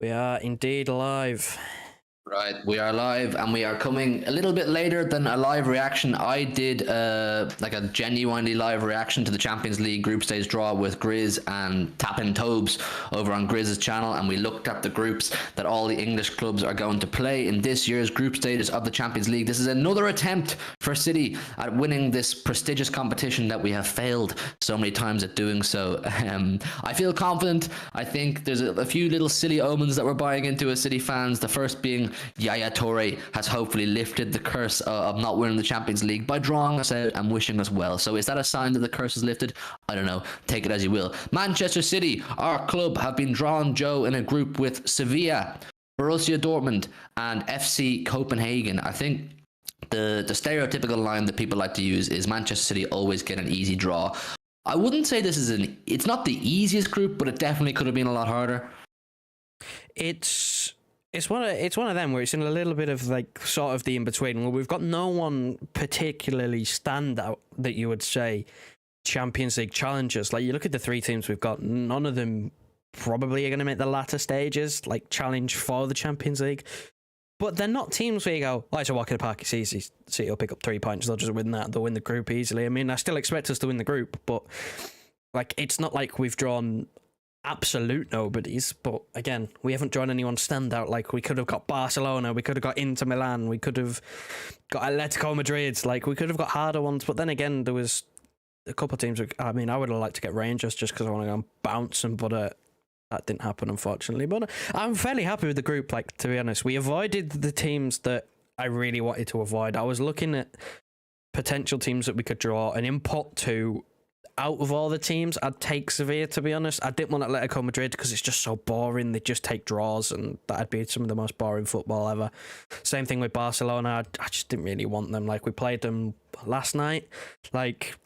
We are indeed live. Right, we are live, and we are coming a little bit later than a live reaction. I did like a genuinely live reaction to the Champions League group stage draw with Grizz and Tappin Tobes over on Grizz's channel, and we looked at the groups that all the English clubs are going to play in this year's group stages of the Champions League. This is another attempt for City at winning this prestigious competition that we have failed so many times at doing so. I feel confident. I think there's a few little silly omens that we're buying into as City fans. The first being Yaya Toure has hopefully lifted the curse of not winning the Champions League by drawing us out and wishing us well. So is that a sign that the curse is lifted? I don't know. Take it as you will. Manchester City, our club, have been drawn, Joe, in a group with Sevilla, Borussia Dortmund, and FC Copenhagen. I think the stereotypical line that people like to use is Manchester City always get an easy draw. I wouldn't say this is it's not the easiest group, but it definitely could have been a lot harder. It's one of them where it's in a little bit of like sort of the in between. Well, we've got no one particularly standout that you would say Champions League challengers. Like you look at the three teams we've got, none of them probably are going to make the latter stages, like challenge for the Champions League. But they're not teams where you go, oh, it's a walk in the park, it's easy. City will pick up 3 points, they'll just win that, they'll win the group easily. I mean, I still expect us to win the group, but like it's not like we've drawn absolute nobodies, but again, we haven't drawn anyone standout. Like we could have got Barcelona, we could have got Inter Milan, we could have got Atletico Madrid, like we could have got harder ones. But then again, there was a couple of teams. I mean, I would have liked to get Rangers just because I want to go and bounce them, but that didn't happen, unfortunately. But I'm fairly happy with the group. Like, to be honest, we avoided the teams that I really wanted to avoid. I was looking at potential teams that we could draw and input to. Out of all the teams, I'd take Sevilla, to be honest. I didn't want Atletico Madrid because it's just so boring. They just take draws, and that'd be some of the most boring football ever. Same thing with Barcelona. I just didn't really want them. Like, we played them last night. Like,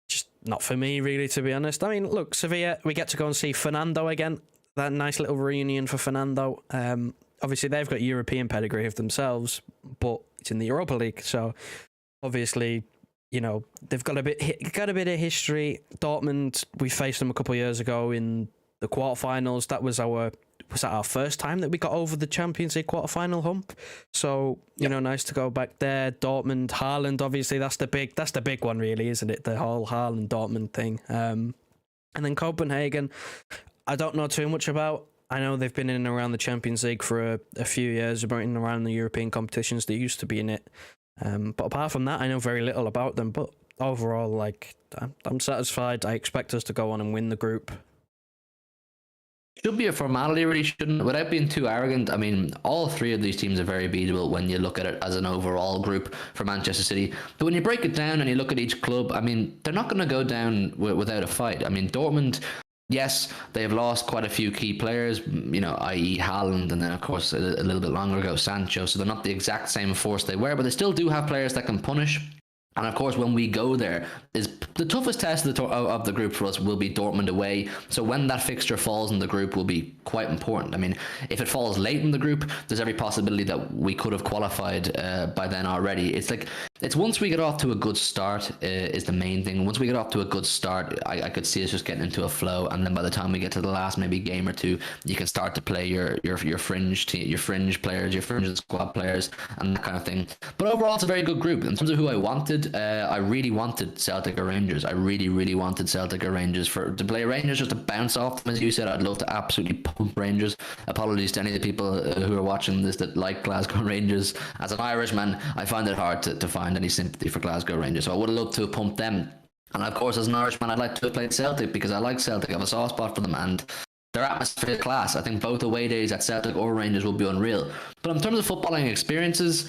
just not for me, really, to be honest. I mean, look, Sevilla, we get to go and see Fernando again. That nice little reunion for Fernando. Obviously, they've got European pedigree of themselves, but it's in the Europa League, so obviously, you know, they've got a bit of history. Dortmund, we faced them a couple of years ago in the quarterfinals. That was that our first time that we got over the Champions League quarterfinal hump. So, you know, nice to go back there. Dortmund, Haaland, obviously that's the big one, really, isn't it? The whole Haaland Dortmund thing. And then Copenhagen, I don't know too much about. I know they've been in and around the Champions League for a few years, about in and around the European competitions. They used to be in it. But apart from that, I know very little about them. But overall, like, I'm satisfied. I expect us to go on and win the group. Should be a formality, really, shouldn't it? Without being too arrogant. I mean, all three of these teams are very beatable when you look at it as an overall group for Manchester City. But when you break it down and you look at each club, I mean, they're not going to go down without a fight. I mean, Dortmund, yes, they have lost quite a few key players, you know, i.e. Haaland, and then, of course, a little bit longer ago, Sancho. So they're not the exact same force they were, but they still do have players that can punish. And of course, when we go there, is the toughest test of the group for us will be Dortmund away. So when that fixture falls in the group will be quite important. I mean, if it falls late in the group, there's every possibility that we could have qualified by then already. It's once we get off to a good start is the main thing. Once we get off to a good start, I could see us just getting into a flow, and then by the time we get to the last maybe game or two, you can start to play your fringe players, your fringe squad players, and that kind of thing. But overall, it's a very good group. In terms of who I wanted, I really wanted Celtic or Rangers. I really wanted Celtic or Rangers to play Rangers, just to bounce off them. As you said, I'd love to absolutely pump Rangers. Apologies to any of the people who are watching this that like Glasgow Rangers. As an Irishman, I find it hard to find any sympathy for Glasgow Rangers, so I would have loved to have pumped them. And of course, as an Irishman, I'd like to have played Celtic because I like Celtic. I have a soft spot for them, and their atmosphere class. I think both away days at Celtic or Rangers will be unreal. But in terms of footballing experiences,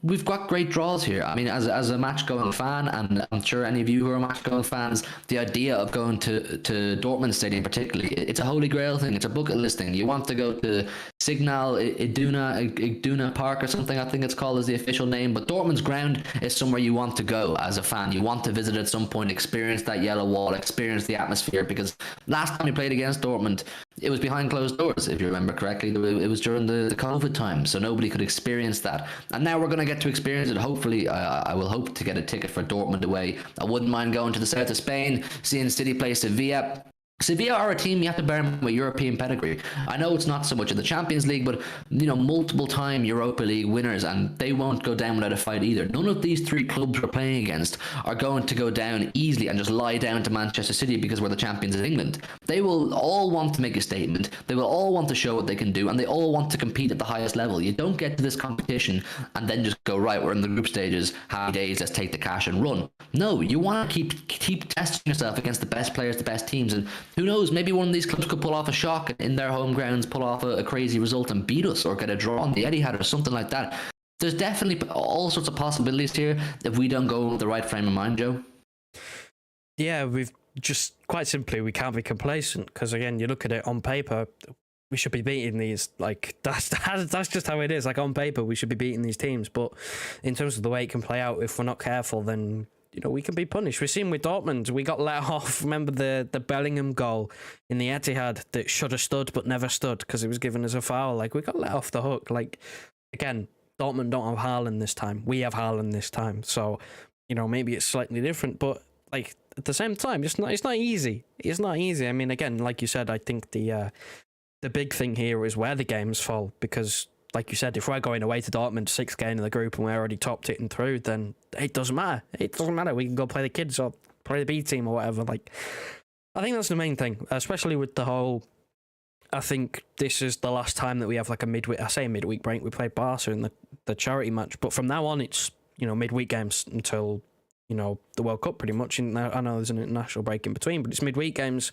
we've got great draws here. I mean, as a match-going fan, and I'm sure any of you who are match-going fans, the idea of going to Dortmund Stadium particularly, it's a holy grail thing. It's a bucket list thing. You want to go to Signal Iduna Park or something, I think it's called, is the official name. But Dortmund's ground is somewhere you want to go as a fan. You want to visit at some point, experience that yellow wall, experience the atmosphere, because last time we played against Dortmund, it was behind closed doors, if you remember correctly. It was during the COVID time, so nobody could experience that. And now we're going to get to experience it. Hopefully, I will hope to get a ticket for Dortmund away. I wouldn't mind going to the south of Spain, seeing City play Sevilla. Sevilla are a team you have to bear in mind with European pedigree. I know it's not so much in the Champions League, but multiple time Europa League winners, and they won't go down without a fight either. None of these three clubs we're playing against are going to go down easily and just lie down to Manchester City because we're the champions of England. They will all want to make a statement. They will all want to show what they can do, and they all want to compete at the highest level. You don't get to this competition and then just go, right, we're in the group stages, happy days, let's take the cash and run. No, you want to keep testing yourself against the best players, the best teams, and who knows, maybe one of these clubs could pull off a shock in their home grounds, pull off a crazy result and beat us, or get a draw on the Etihad or something like that. There's definitely all sorts of possibilities here if we don't go with the right frame of mind, Joe. Yeah, we've just, quite simply, we can't be complacent, because again, you look at it on paper, we should be beating these. Like, that's just how it is. Like, on paper, we should be beating these teams, but in terms of the way it can play out, if we're not careful, then we can be punished. We've seen with Dortmund, we got let off. Remember the Bellingham goal in the Etihad that should have stood but never stood because it was given as a foul. Like, we got let off the hook. Like, again, Dortmund don't have Haaland this time. We have Haaland this time. So, maybe it's slightly different, but like at the same time, it's not easy. It's not easy. I mean, again, like you said, I think the big thing here is where the games fall, because like you said, if we're going away to Dortmund, 6th game in the group, and we're already topped it and through, then it doesn't matter. It doesn't matter. We can go play the kids or play the B team or whatever. Like, I think that's the main thing, especially with the whole. I think this is the last time that we have like a midweek break. We played Barca in the charity match, but from now on, it's midweek games until the World Cup pretty much. And I know there's an international break in between, but it's midweek games.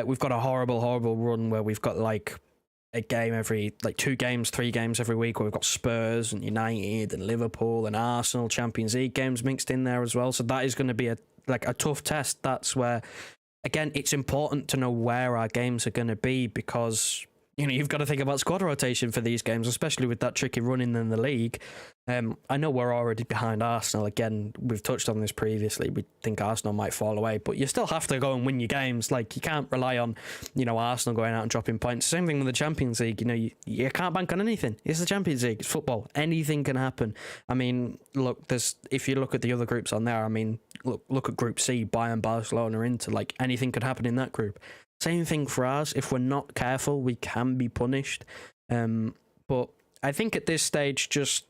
We've got a horrible run where we've got like a game every, like 2 games, 3 games every week, where we've got Spurs and United and Liverpool and Arsenal Champions League games mixed in there as well. So that is going to be a tough test. That's where, again, it's important to know where our games are going to be, because you've got to think about squad rotation for these games, especially with that tricky running in the league. I know we're already behind Arsenal. Again, we've touched on this previously. We think Arsenal might fall away, but you still have to go and win your games. Like, you can't rely on, Arsenal going out and dropping points. Same thing with the Champions League. You can't bank on anything. It's the Champions League. It's football. Anything can happen. I mean, look, if you look at the other groups on there, I mean, look at Group C, Bayern, Barcelona, Inter. Like, anything could happen in that group. Same thing for us. If we're not careful, we can be punished. But I think at this stage, just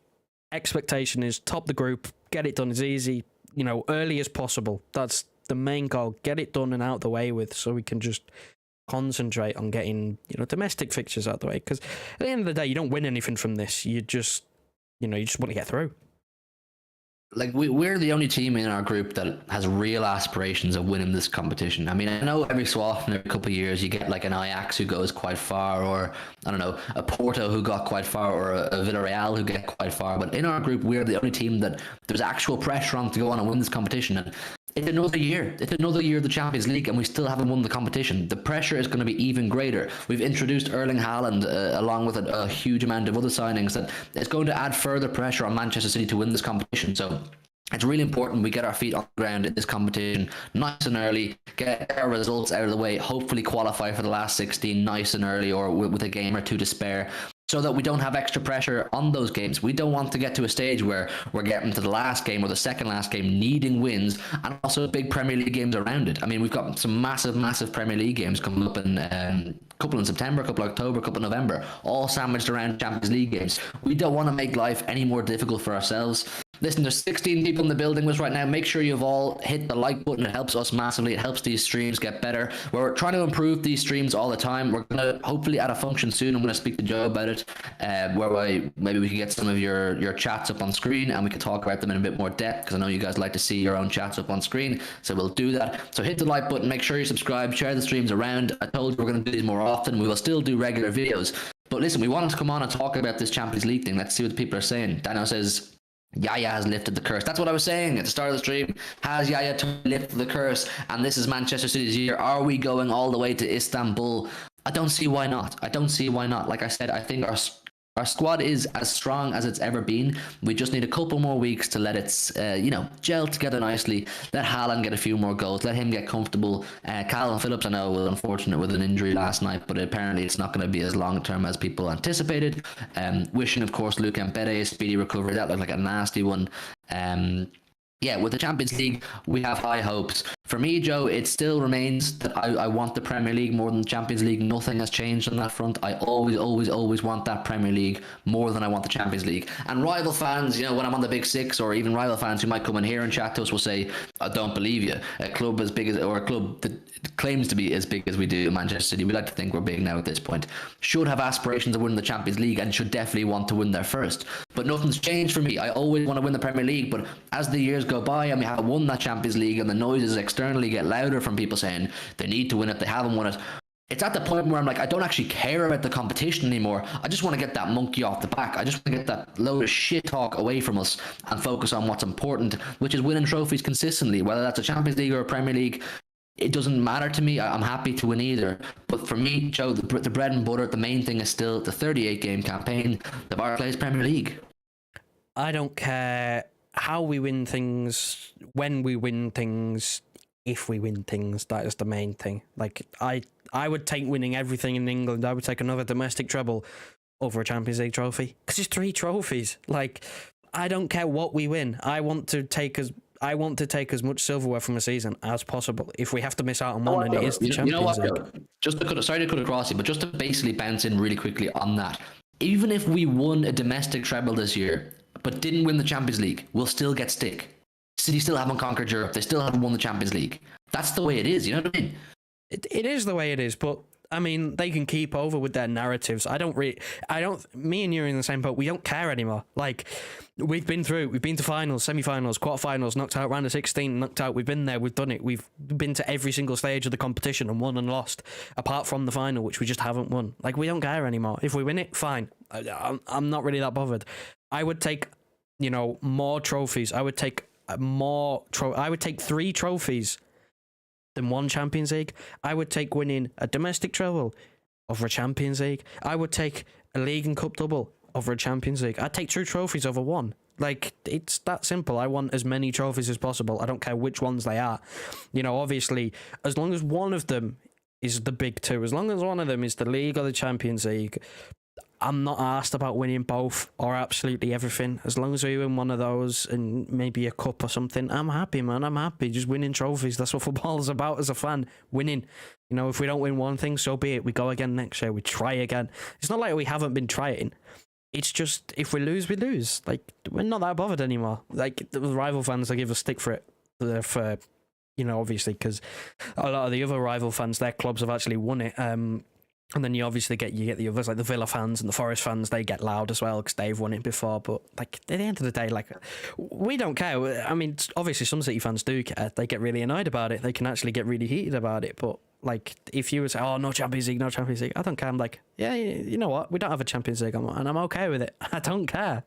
expectation is top the group, get it done as easy, early as possible. That's the main goal. Get it done and out the way with, so we can just concentrate on getting, domestic fixtures out the way. Because at the end of the day, you don't win anything from this. You just want to get through. Like, we're the only team in our group that has real aspirations of winning this competition. I mean, I know every so often, every couple of years, you get like an Ajax who goes quite far, or I don't know, a Porto who got quite far, or a Villarreal who get quite far. But in our group, we're the only team that there's actual pressure on to go on and win this competition. And it's another year. It's another year of the Champions League, and we still haven't won the competition. The pressure is going to be even greater. We've introduced Erling Haaland along with a huge amount of other signings that it's going to add further pressure on Manchester City to win this competition. So it's really important we get our feet on the ground in this competition nice and early, get our results out of the way, hopefully qualify for the last 16 nice and early, or with a game or 2 to spare, so that we don't have extra pressure on those games. We don't want to get to a stage where we're getting to the last game or the second last game needing wins, and also big Premier League games around it. I mean, we've got some massive Premier League games coming up in a couple in September, a couple in October, a couple in November, all sandwiched around Champions League games. We don't want to make life any more difficult for ourselves. Listen, there's 16 people in the building with us right now. Make sure you've all hit the like button. It helps us massively. It helps these streams get better. We're trying to improve these streams all the time. We're going to hopefully add a function soon. I'm going to speak to Joe about it, where maybe we can get some of your chats up on screen, and we can talk about them in a bit more depth, because I know you guys like to see your own chats up on screen. So we'll do that. So hit the like button. Make sure you subscribe. Share the streams around. I told you we're going to do these more often. We will still do regular videos. But listen, we wanted to come on and talk about this Champions League thing. Let's see what the people are saying. Dano says Yaya has lifted the curse. That's what I was saying at the start of the stream. Has Yaya lifted the curse? And this is Manchester City's year. Are we going all the way to Istanbul? I don't see why not. Like I said, I think our squad is as strong as it's ever been. We just need a couple more weeks to let it, gel together nicely. Let Haaland get a few more goals. Let him get comfortable. Calvin Phillips, I know, was unfortunate with an injury last night, but apparently it's not going to be as long term as people anticipated. Wishing, of course, Luke Mbede a speedy recovery. That looked like a nasty one. Yeah, with the Champions League, we have high hopes. For me, Joe, it still remains that I want the Premier League more than the Champions League. Nothing has changed on that front. I always want that Premier League more than I want the Champions League. And rival fans, when I'm on the Big Six, or even rival fans who might come in here and chat to us will say, I don't believe you. A club as big as, or a club that claims to be as big as we do in Manchester City, we like to think we're big now at this point, should have aspirations of winning the Champions League and should definitely want to win there first. But nothing's changed for me. I always want to win the Premier League, but as the years go by and we have won that Champions League and the noises externally get louder from people saying they need to win it, they haven't won it, it's at the point where I'm like, I don't actually care about the competition anymore. I just want to get that monkey off the back. I just want to get that load of shit talk away from us and focus on what's important, which is winning trophies consistently, whether that's a Champions League or a Premier League. It doesn't matter to me. I'm happy to win either. But for me, Joe, the bread and butter, the main thing is still the 38-game campaign, the Barclays Premier League. I don't care how we win things, when we win things, if we win things. That is the main thing. Like, I would take winning everything in England. I would take another domestic treble over a Champions League trophy, because it's 3 trophies. Like, I don't care what we win. I want to take as much silverware from a season as possible. If we have to miss out on one, and it is the Champions League. Sorry to cut across you, but just to basically bounce in really quickly on that. Even if we won a domestic treble this year, but didn't win the Champions League, we'll still get stick. City still haven't conquered Europe. They still haven't won the Champions League. That's the way it is. You know what I mean? It is the way it is, but I mean, they can keep over with their narratives. Me and you are in the same boat. We don't care anymore. Like, we've been to finals, semi-finals, quarter-finals, knocked out round of 16, knocked out. We've been there, we've done it. We've been to every single stage of the competition and won and lost, apart from the final, which we just haven't won. Like, we don't care anymore. If we win it, fine. I'm not really that bothered. I would take, more trophies. I would take I would take 3 trophies than 1 Champions League. I would take winning a domestic treble over a Champions League. I would take a league and cup double over a Champions League. I'd take 2 trophies over 1. Like, it's that simple. I want as many trophies as possible. I don't care which ones they are. Obviously, as long as one of them is the big 2, as long as one of them is the league or the Champions League, I'm not asked about winning both or absolutely everything. As long as we win one of those and maybe a cup or something, I'm happy, man. I'm happy. Just winning trophies. That's what football is about as a fan. Winning. If we don't win one thing, so be it. We go again next year. We try again. It's not like we haven't been trying. It's just, if we lose, we lose. Like, we're not that bothered anymore. Like, the rival fans, they give a stick for it. For obviously, because a lot of the other rival fans, their clubs have actually won it. And then you obviously get the others, like the Villa fans and the Forest fans. They get loud as well because they've won it before. But like, at the end of the day, like, we don't care. I mean, obviously some City fans do care. They get really annoyed about it. They can actually get really heated about it. But like, if you would say, "Oh, no Champions League, no Champions League," I don't care. I'm like, yeah, you know what? We don't have a Champions League, and I'm okay with it. I don't care.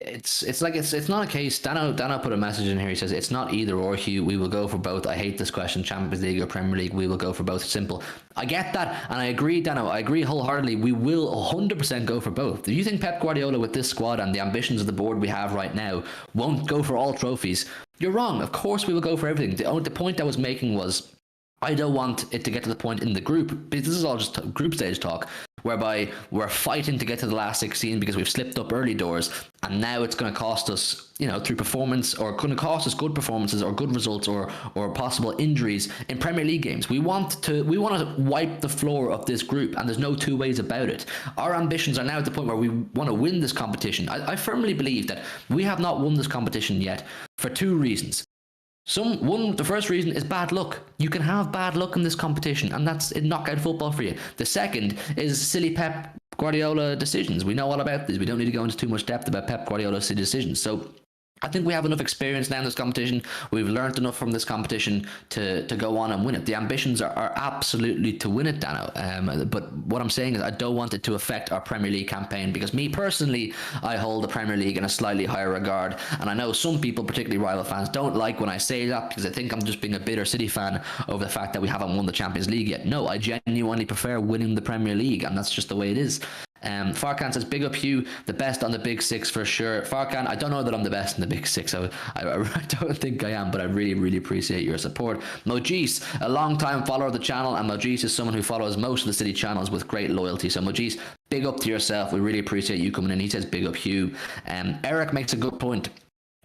It's not a case. Dano put a message in here. He says it's not either or, Hugh. We will go for both. I hate this question. Champions League or Premier League? We will go for both. Simple. I get that, and I agree, Dano. I agree wholeheartedly. We will 100% go for both. Do you think Pep Guardiola, with this squad and the ambitions of the board we have right now, won't go for all trophies? You're wrong. Of course, we will go for everything. The point I was making was, I don't want it to get to the point in the group, because this is all just group stage talk, whereby we're fighting to get to the last 16 because we've slipped up early doors, and now it's going to cost us, through performance, or going to cost us good performances or good results or possible injuries in Premier League games. We want to wipe the floor of this group, and there's no 2 ways about it. Our ambitions are now at the point where we want to win this competition. I firmly believe that we have not won this competition yet for 2 reasons. The first reason is bad luck. You can have bad luck in this competition, and that's in knockout football for you. The second is silly Pep Guardiola decisions. We know all about this. We don't need to go into too much depth about Pep Guardiola's decisions. So I think we have enough experience now in this competition. We've learned enough from this competition to go on and win it. The ambitions are absolutely to win it, Dano. But what I'm saying is, I don't want it to affect our Premier League campaign, because me personally, I hold the Premier League in a slightly higher regard. And I know some people, particularly rival fans, don't like when I say that, because I think I'm just being a bitter City fan over the fact that we haven't won the Champions League yet. No, I genuinely prefer winning the Premier League, and that's just the way it is. Farkan says, big up Hugh, the best on the Big Six for sure. Farkan, I don't know that I'm the best in the Big Six. I don't think I am, but I really, really appreciate your support. Mojis, a long time follower of the channel, and Mojis is someone who follows most of the City channels with great loyalty. So Mojis, big up to yourself. We really appreciate you coming in. He says, big up Hugh. Eric makes a good point.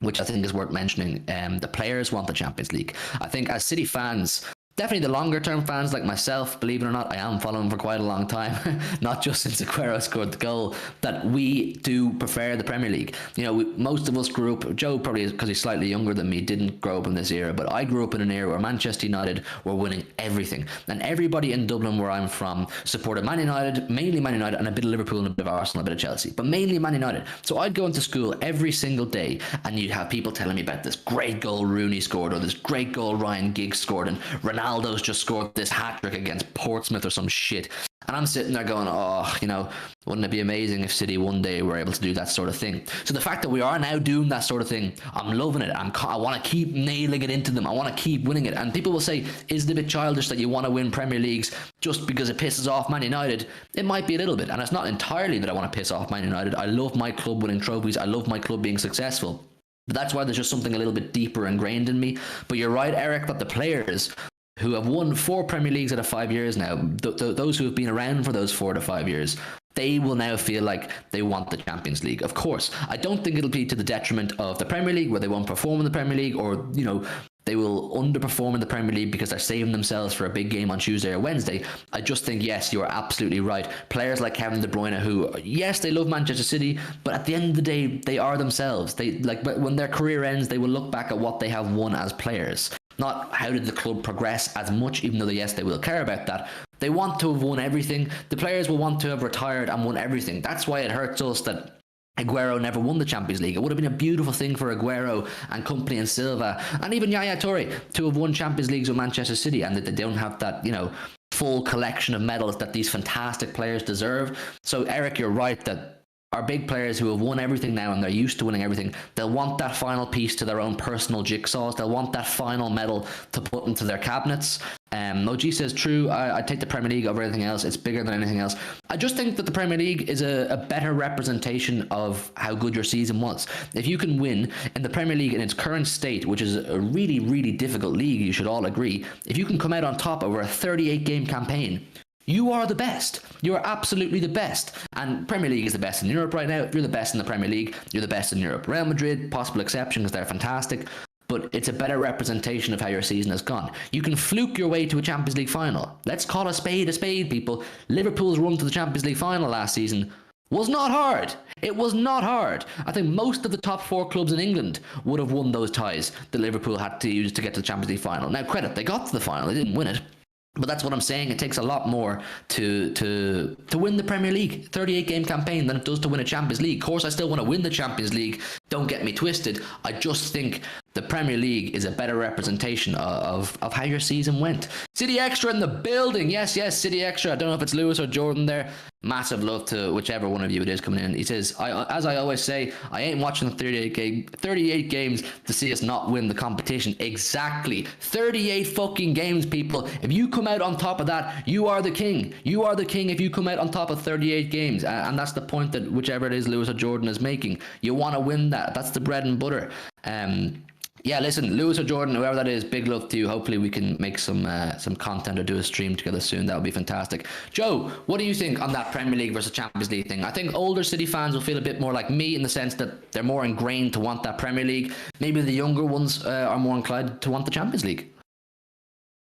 which I think is worth mentioning. The players want the Champions League. I think as City fans, definitely the longer term fans like myself, believe it or not, I am following for quite a long time, not just since Aguero scored the goal, that we do prefer the Premier League. You know, most of us grew up, Joe probably because he's slightly younger than me, didn't grow up in this era, but I grew up in an era where Manchester United were winning everything. And everybody in Dublin, where I'm from, supported Man United, mainly Man United, and a bit of Liverpool and a bit of Arsenal, a bit of Chelsea, but mainly Man United. So I'd go into school every single day and you'd have people telling me about this great goal Rooney scored, or this great goal Ryan Giggs scored, and Ronaldo's just scored this hat-trick against Portsmouth or some shit. And I'm sitting there going, oh, you know, wouldn't it be amazing if City one day were able to do that sort of thing? So the fact that we are now doing that sort of thing, I'm loving it. I want to keep nailing it into them. I want to keep winning it. And people will say, is it a bit childish that you want to win Premier Leagues just because it pisses off Man United? It might be a little bit. And it's not entirely that I want to piss off Man United. I love my club winning trophies. I love my club being successful. But that's why there's just something a little bit deeper ingrained in me. But you're right, Eric, that the players who have won 4 Premier Leagues out of 5 years now, those who have been around for those 4 to 5 years, they will now feel like they want the Champions League. Of course, I don't think it'll be to the detriment of the Premier League, where they won't perform in the Premier League, or, you know, they will underperform in the Premier League because they're saving themselves for a big game on Tuesday or Wednesday. I just think, yes, you are absolutely right. Players like Kevin De Bruyne, who, yes, they love Manchester City, but at the end of the day, they are themselves. They, like, when their career ends, they will look back at what they have won as players. Not how did the club progress as much, even though, yes, they will care about that. They want to have won everything. The players will want to have retired and won everything. That's why it hurts us that Aguero never won the Champions League. It would have been a beautiful thing for Aguero and company and Silva and even Yaya Toure to have won Champions Leagues with Manchester City, and that they don't have that, you know, full collection of medals that these fantastic players deserve. So, Eric, you're right that our big players who have won everything now and they're used to winning everything, they'll want that final piece to their own personal jigsaws. They'll want that final medal to put into their cabinets. OG says, true, I'd take the Premier League over anything else. It's bigger than anything else. I just think that the Premier League is a better representation of how good your season was. If you can win in the Premier League in its current state, which is a really, really difficult league, you should all agree, if you can come out on top over a 38-game campaign, you are the best. You are absolutely the best. And Premier League is the best in Europe right now. If you're the best in the Premier League, you're the best in Europe. Real Madrid, possible exception because they're fantastic, but it's a better representation of how your season has gone. You can fluke your way to a Champions League final. Let's call a spade, people. Liverpool's run to the Champions League final last season was not hard. It was not hard. I think most of the top 4 clubs in England would have won those ties that Liverpool had to use to get to the Champions League final. Now, credit, they got to the final. They didn't win it. But that's what I'm saying. It takes a lot more to win the Premier League 38-game campaign than it does to win a Champions League. Of course, I still want to win the Champions League. Don't get me twisted. I just think the Premier League is a better representation of how your season went. City Extra in the building. Yes, City Extra. I don't know if it's Lewis or Jordan there. Massive love to whichever one of you it is coming in. He says, as I always say, I ain't watching the 38 games to see us not win the competition. Exactly. 38 fucking games, people. If you come out on top of that, you are the king. You are the king if you come out on top of 38 games. And that's the point that whichever it is Lewis or Jordan is making. You want to win that. That's the bread and butter. Yeah, listen, Lewis or Jordan, whoever that is, big love to you. Hopefully we can make some content or do a stream together soon. That would be fantastic. Joe, what do you think on that Premier League versus Champions League thing? I think older City fans will feel a bit more like me in the sense that they're more ingrained to want that Premier League. Maybe the younger ones are more inclined to want the Champions League.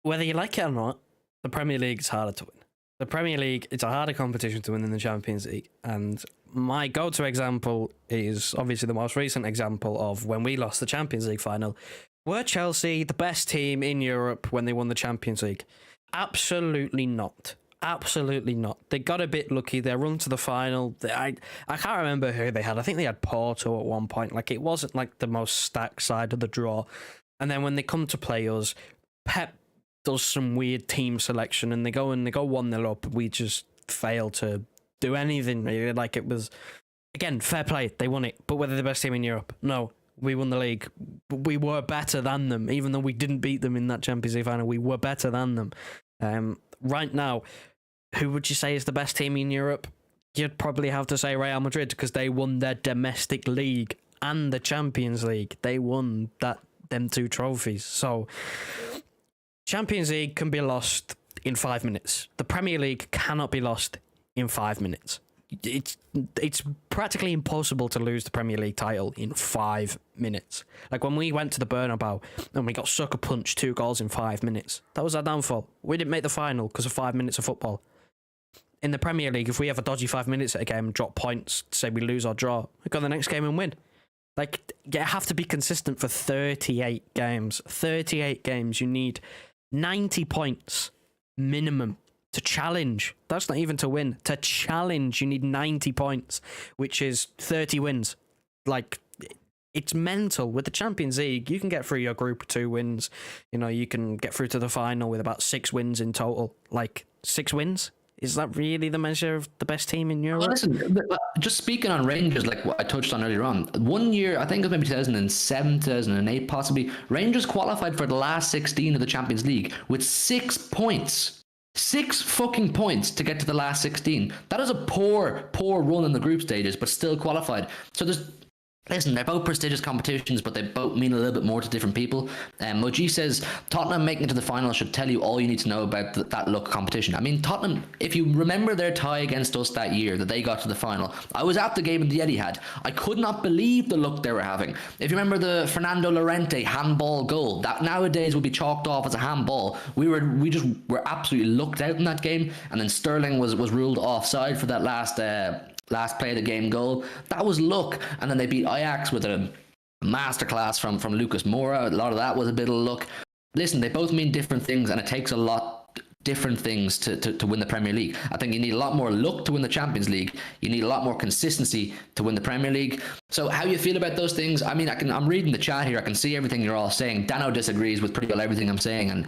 Whether you like it or not, the Premier League is harder to win. The Premier League, it's a harder competition to win than the Champions League. And my go-to example is obviously the most recent example of when we lost the Champions League final. Were Chelsea the best team in Europe when they won the Champions League? Absolutely not. Absolutely not. They got a bit lucky. Their run to the final, I can't remember who they had. I think they had Porto at one point. Like, it wasn't like the most stacked side of the draw. And then when they come to play us, Pep does some weird team selection and they go 1-0 up. We just fail to do anything really. Like, it was, again, fair play, they won it, but were they the best team in Europe? No, we won the league. We were better than them, even though we didn't beat them in that Champions League final. We were better than them. Right now, who would you say is the best team in Europe? You'd probably have to say Real Madrid, because they won their domestic league and the Champions League. They won them 2 trophies. So Champions League can be lost in 5 minutes. The Premier League cannot be lost in 5 minutes. it's practically impossible to lose the Premier League title in 5 minutes. Like when we went to the Bernabeu and we got sucker punched 2 goals in 5 minutes, that was our downfall. We didn't make the final because of 5 minutes of football. In the Premier League, if we have a dodgy 5 minutes at a game and drop points, say we lose or draw, we go the next game and win. Like, you have to be consistent for 38 games. 38 games, you need 90 points minimum to challenge. That's not even to win. To challenge, you need 90 points, which is 30 wins. Like, it's mental. With the Champions League, you can get through your group 2 wins. You know, you can get through to the final with about 6 wins in total. Like, 6 wins? Is that really the measure of the best team in Europe? Well, listen, just speaking on Rangers, like what I touched on earlier on, one year, I think it was maybe 2007, 2008 possibly, Rangers qualified for the last 16 of the Champions League with 6 points. 6 fucking points to get to the last 16. That is a poor run in the group stages, but still qualified. So listen, they're both prestigious competitions, but they both mean a little bit more to different people. Moji says, Tottenham making it to the final should tell you all you need to know about that look competition. I mean, Tottenham, if you remember their tie against us that year that they got to the final, I was at the game in the Etihad. I could not believe the look they were having. If you remember the Fernando Llorente handball goal, that nowadays would be chalked off as a handball. We were absolutely looked out in that game, and then Sterling was ruled offside for that last play of the game goal. That was luck. And then they beat Ajax with a masterclass from Lucas Moura. A lot of that was a bit of luck. Listen, they both mean different things, and it takes a lot different things to win the Premier League. I think you need a lot more luck to win the Champions League. You need a lot more consistency to win the Premier League. So how you feel about those things? I mean, I'm reading the chat here. I can see everything you're all saying. Dano disagrees with pretty well everything I'm saying, and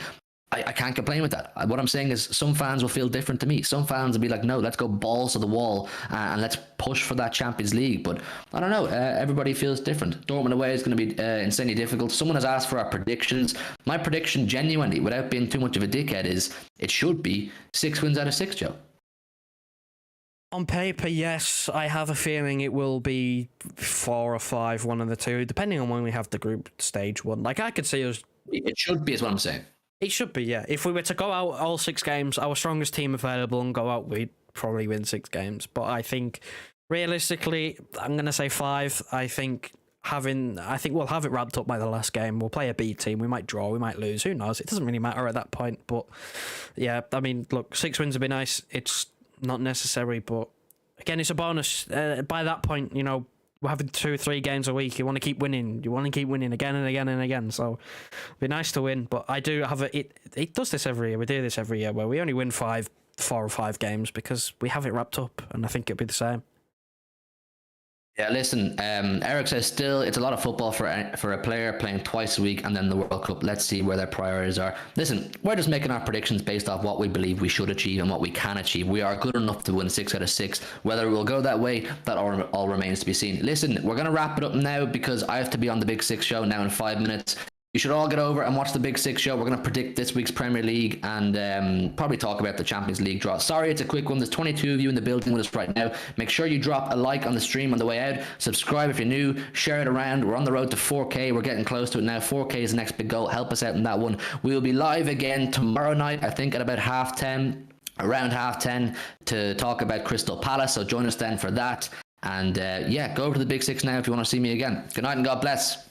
I can't complain with that. What I'm saying is some fans will feel different to me. Some fans will be like, no, let's go balls to the wall and let's push for that Champions League. But I don't know. Everybody feels different. Dortmund away is going to be insanely difficult. Someone has asked for our predictions. My prediction, genuinely, without being too much of a dickhead, is it should be 6 wins out of 6, Joe. On paper, yes. I have a feeling it will be 4 or 5, one of the two, depending on when we have the group stage one. Like, I could see us... It should be, is what I'm saying. It should be, yeah. If we were to go out all 6 games, our strongest team available, and go out, we'd probably win 6 games. But I think, realistically, I'm going to say 5. I think we'll have it wrapped up by the last game. We'll play a B team. We might draw. We might lose. Who knows? It doesn't really matter at that point. But, yeah, I mean, look, 6 wins would be nice. It's not necessary, but, again, it's a bonus. By that point, you know, we're having 2 or 3 games a week. You want to keep winning. You want to keep winning again and again and again. So it'd be nice to win. But I do have it does this every year. We do this every year where we only win 4 or 5 games because we have it wrapped up, and I think it'll be the same. Yeah, listen, Eric says still it's a lot of football for a player playing twice a week and then the World Cup. Let's see where their priorities are. Listen, we're just making our predictions based off what we believe we should achieve and what we can achieve. We are good enough to win 6 out of 6. Whether it will go that way, that all remains to be seen. Listen, we're going to wrap it up now because I have to be on the Big 6 show now in 5 minutes. You should all get over and watch the Big 6 show. We're going to predict this week's Premier League and probably talk about the Champions League draw. Sorry, it's a quick one. There's 22 of you in the building with us right now. Make sure you drop a like on the stream on the way out. Subscribe if you're new. Share it around. We're on the road to 4K. We're getting close to it now. 4K is the next big goal. Help us out in that one. We'll be live again tomorrow night, I think at about 10:30, around 10:30, to talk about Crystal Palace. So join us then for that. And yeah, go over to the Big 6 now if you want to see me again. Good night and God bless.